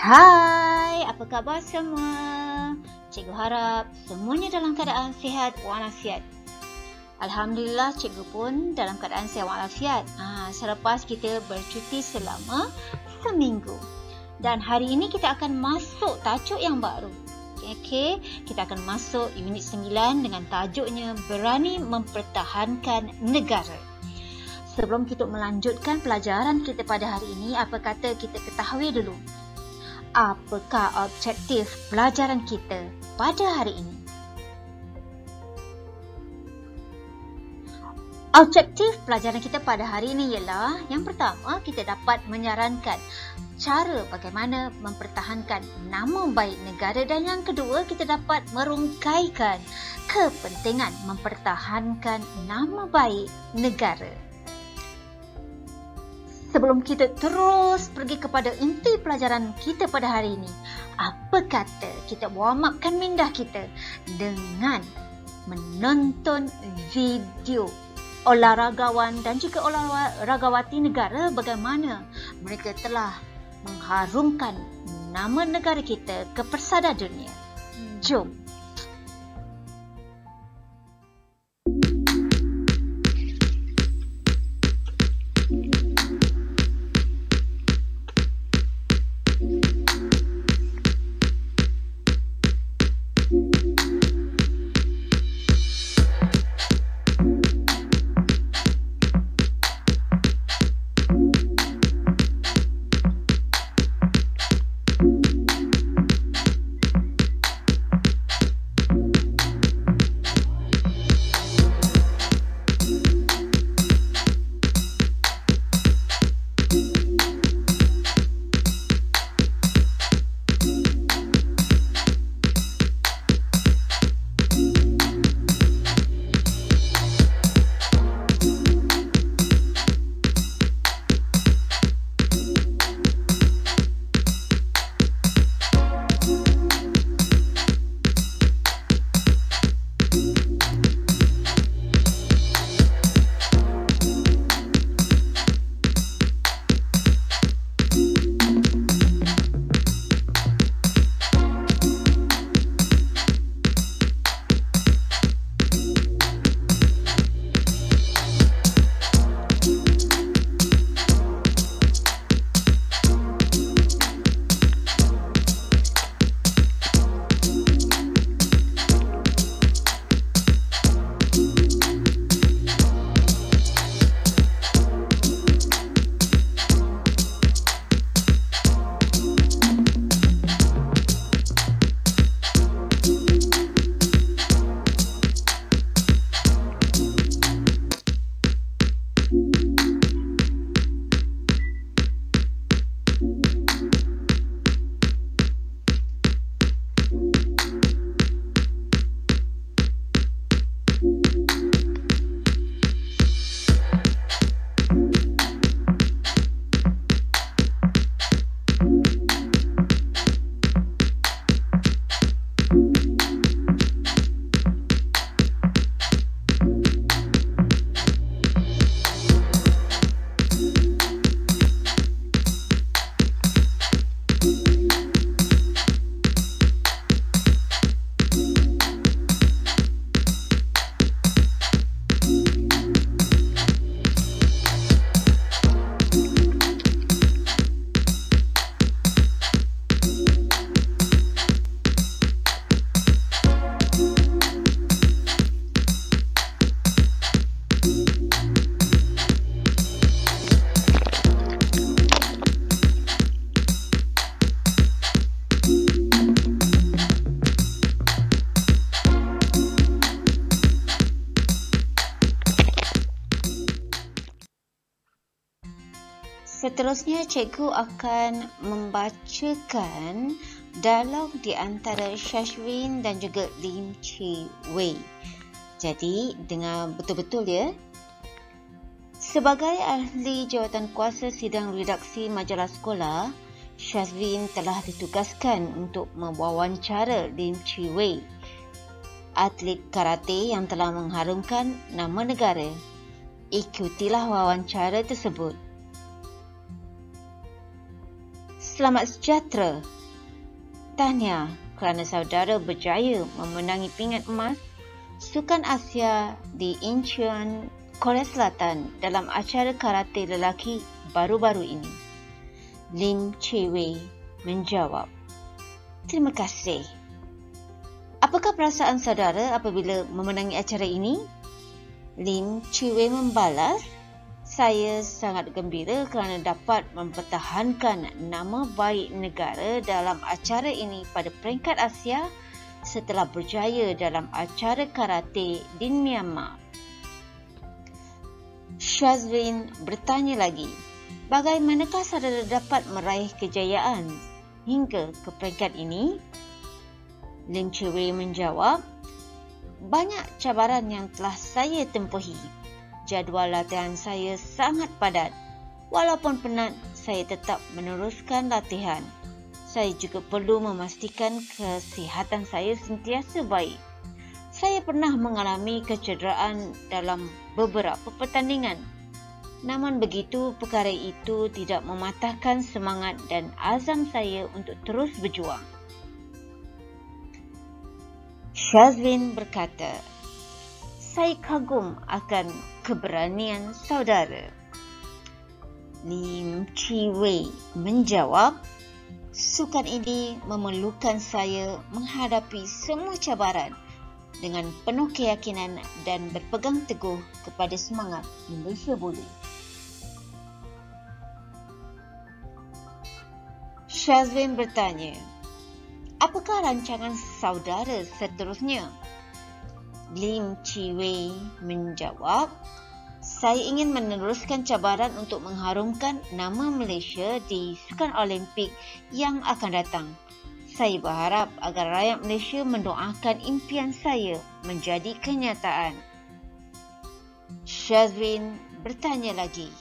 Hai, apa khabar semua? Cikgu harap semuanya dalam keadaan sihat walafiat. Alhamdulillah, cikgu pun dalam keadaan sihat walafiat. Selepas kita bercuti selama seminggu. Dan hari ini kita akan masuk tajuk yang baru. Okey, kita akan masuk unit 9 dengan tajuknya Berani Mempertahankan Negara. Sebelum kita melanjutkan pelajaran kita pada hari ini, apa kata kita ketahui dulu apakah objektif pelajaran kita pada hari ini? Objektif pelajaran kita pada hari ini ialah, yang pertama, kita dapat menyarankan cara bagaimana mempertahankan nama baik negara, dan yang kedua, kita dapat merungkaikan kepentingan mempertahankan nama baik negara. Sebelum kita terus pergi kepada inti pelajaran kita pada hari ini, apa kata kita warm upkan minda kita dengan menonton video olahragawan dan juga olahragawati negara bagaimana mereka telah mengharumkan nama negara kita ke persada dunia. Jom. Seterusnya, cikgu akan membacakan dialog di antara Shashwin dan juga Lim Chi Wei. Jadi, dengar betul-betul ya. Sebagai ahli jawatan kuasa sidang redaksi majalah sekolah, Shashwin telah ditugaskan untuk mewawancara Lim Chi Wei, atlet karate yang telah mengharumkan nama negara. Ikutilah wawancara tersebut. Selamat sejahtera. Tahniah kerana saudara berjaya memenangi pingat emas Sukan Asia di Incheon, Korea Selatan dalam acara karate lelaki baru-baru ini. Lim Chi-wei menjawab, "Terima kasih." Apakah perasaan saudara apabila memenangi acara ini? Lim Chi-wei membalas, "Saya sangat gembira kerana dapat mempertahankan nama baik negara dalam acara ini pada peringkat Asia setelah berjaya dalam acara karate di Myanmar." Shazlin bertanya lagi, "Bagaimanakah saudara dapat meraih kejayaan hingga ke peringkat ini?" Lim Chi-wei menjawab, "Banyak cabaran yang telah saya tempuhi. Jadual latihan saya sangat padat. Walaupun penat, saya tetap meneruskan latihan. Saya juga perlu memastikan kesihatan saya sentiasa baik. Saya pernah mengalami kecederaan dalam beberapa pertandingan. Namun begitu, perkara itu tidak mematahkan semangat dan azam saya untuk terus berjuang." Shazlin berkata, "Saya kagum akan keberanian saudara." Lim Chi-wei menjawab, "Sukan ini memerlukan saya menghadapi semua cabaran dengan penuh keyakinan dan berpegang teguh kepada semangat Malaysia Boleh." Shazlin bertanya, "Apakah rancangan saudara seterusnya?" Lim Chi-wei menjawab, "Saya ingin meneruskan cabaran untuk mengharumkan nama Malaysia di Sukan Olimpik yang akan datang. Saya berharap agar rakyat Malaysia mendoakan impian saya menjadi kenyataan." Shazlin bertanya lagi,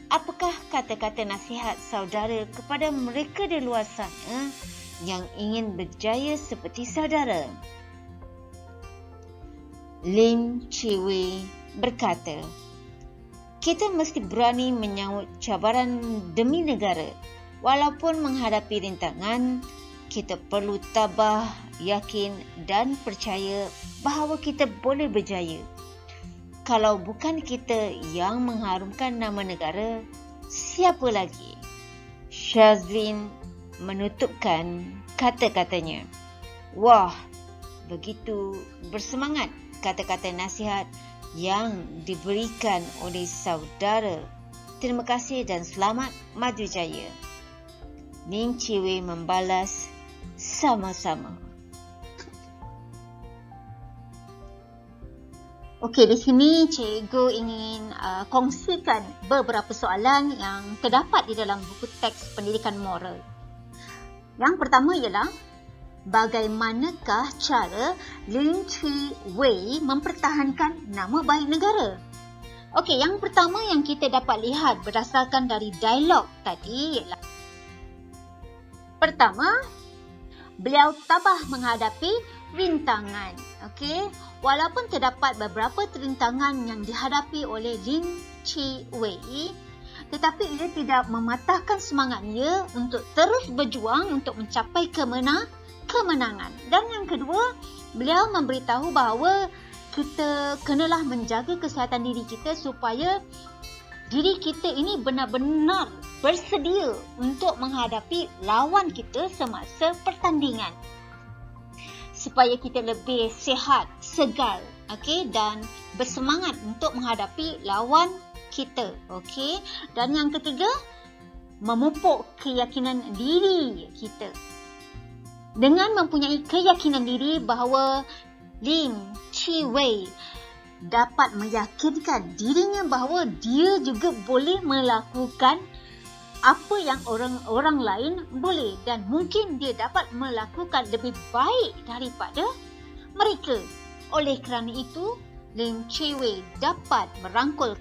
"Apakah kata-kata nasihat saudara kepada mereka di luar sana yang ingin berjaya seperti saudara?" Lim Chi-wei berkata, "Kita mesti berani menyahut cabaran demi negara. Walaupun menghadapi rintangan, kita perlu tabah, yakin dan percaya bahawa kita boleh berjaya. Kalau bukan kita yang mengharumkan nama negara, siapa lagi?" Shazlin menutupkan kata-katanya. "Wah, begitu bersemangat kata-kata nasihat yang diberikan oleh saudara. Terima kasih dan selamat maju jaya." Lim Chi-wei membalas, "Sama-sama." Okey, di sini cikgu ingin kongsikan beberapa soalan yang terdapat di dalam buku teks pendidikan moral. Yang pertama ialah, bagaimanakah cara Lim Chi-wei mempertahankan nama baik negara? Okey, yang pertama yang kita dapat lihat berdasarkan dari dialog tadi ialah, pertama, beliau tabah menghadapi rintangan. Okey, walaupun terdapat beberapa rintangan yang dihadapi oleh Lim Chi-wei, tetapi ia tidak mematahkan semangatnya untuk terus berjuang untuk mencapai kemenangan. Dan yang kedua, beliau memberitahu bahawa kita kenalah menjaga kesihatan diri kita supaya diri kita ini benar-benar bersedia untuk menghadapi lawan kita semasa pertandingan. Supaya kita lebih sihat, segar, okey, dan bersemangat untuk menghadapi lawan kita, okey. Dan yang ketiga, memupuk keyakinan diri kita. Dengan mempunyai keyakinan diri bahawa Lim Chi-wei dapat meyakinkan dirinya bahawa dia juga boleh melakukan apa yang orang lain boleh dan mungkin dia dapat melakukan lebih baik daripada mereka. Oleh kerana itu, Lim Chi-wei dapat merangkul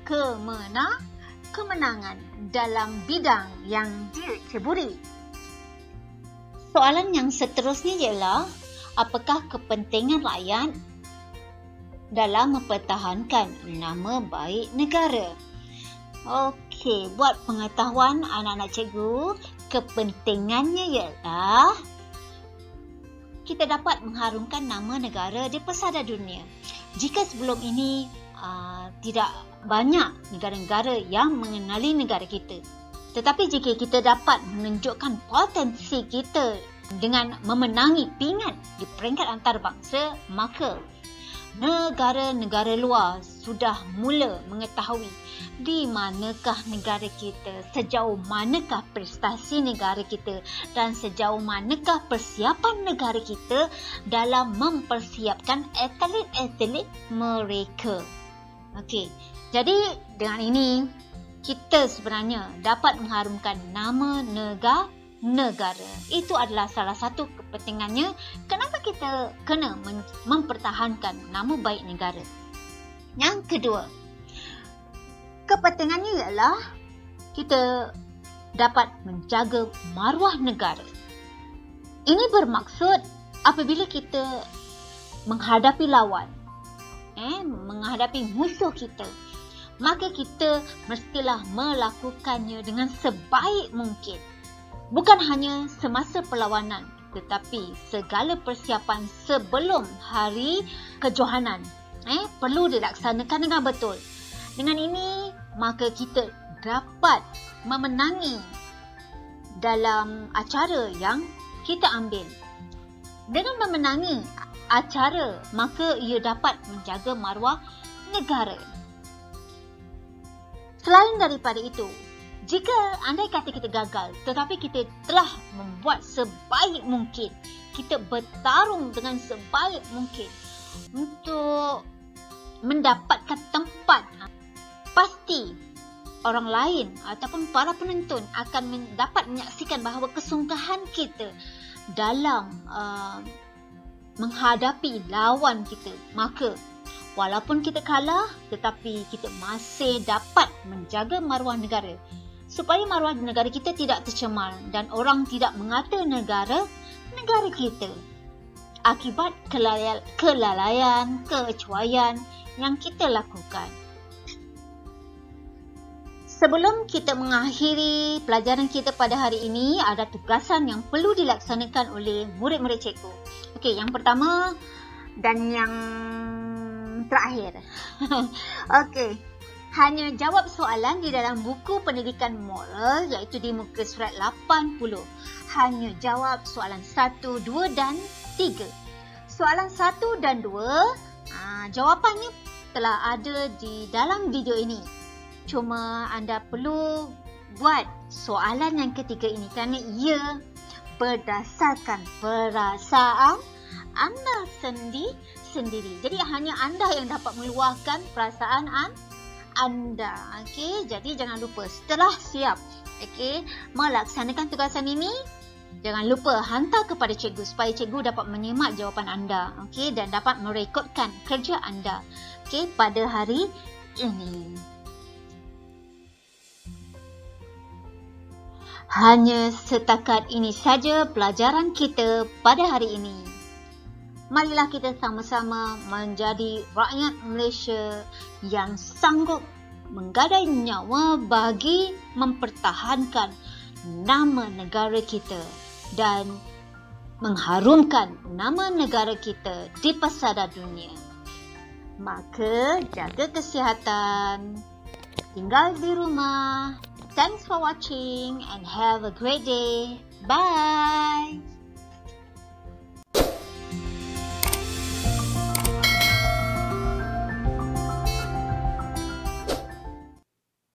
kemenangan dalam bidang yang dia ceburi. Soalan yang seterusnya ialah, apakah kepentingan rakyat dalam mempertahankan nama baik negara? Okey, buat pengetahuan anak-anak cikgu, Kepentingannya ialah kita dapat mengharumkan nama negara di pesada dunia. Jika sebelum ini tidak banyak negara-negara yang mengenali negara kita, tetapi jika kita dapat menunjukkan potensi kita dengan memenangi pingat di peringkat antarabangsa, maka negara-negara luar sudah mula mengetahui di manakah negara kita, sejauh manakah prestasi negara kita dan sejauh manakah persiapan negara kita dalam mempersiapkan atlet-atlet mereka. Okey, jadi dengan ini kita sebenarnya dapat mengharumkan nama negara. Itu adalah salah satu kepentingannya kenapa kita kena mempertahankan nama baik negara. Yang kedua, kepentingannya ialah kita dapat menjaga maruah negara. Ini bermaksud apabila kita menghadapi lawan, menghadapi musuh kita, maka kita mestilah melakukannya dengan sebaik mungkin. Bukan hanya semasa perlawanan, tetapi segala persiapan sebelum hari kejohanan perlu dilaksanakan dengan betul. Dengan ini, maka kita dapat memenangi dalam acara yang kita ambil. Dengan memenangi acara, maka ia dapat menjaga maruah negara. Selain daripada itu, jika andai kata kita gagal, tetapi kita telah membuat sebaik mungkin, kita bertarung dengan sebaik mungkin untuk mendapatkan tempat, pasti orang lain ataupun para penonton akan dapat menyaksikan bahawa kesungguhan kita dalam menghadapi lawan kita. Maka walaupun kita kalah, tetapi kita masih dapat menjaga maruah negara, supaya maruah negara kita tidak tercemar dan orang tidak mengata negara kita akibat kelalaian, kecuaian yang kita lakukan. Sebelum kita mengakhiri pelajaran kita pada hari ini, ada tugasan yang perlu dilaksanakan oleh murid-murid cikgu. Okey, yang pertama dan yang terakhir. Okey, hanya jawab soalan di dalam buku pendidikan moral, iaitu di muka surat 80. Hanya jawab soalan 1, 2 dan 3. Soalan 1 dan 2, jawapannya telah ada di dalam video ini. Cuma anda perlu buat soalan yang ketiga ini kerana ia berdasarkan perasaan anda sendiri. Jadi hanya anda yang dapat meluahkan perasaan anda. Okey, jadi jangan lupa setelah siap melaksanakan tugasan ini, jangan lupa hantar kepada cikgu supaya cikgu dapat menyemak jawapan anda, dan dapat merekodkan kerja anda pada hari ini. Hanya setakat ini saja pelajaran kita pada hari ini. Marilah kita sama-sama menjadi rakyat Malaysia yang sanggup menggadai nyawa bagi mempertahankan nama negara kita dan mengharumkan nama negara kita di pesada dunia. Maka jaga kesihatan, tinggal di rumah. Thanks for watching and have a great day. Bye.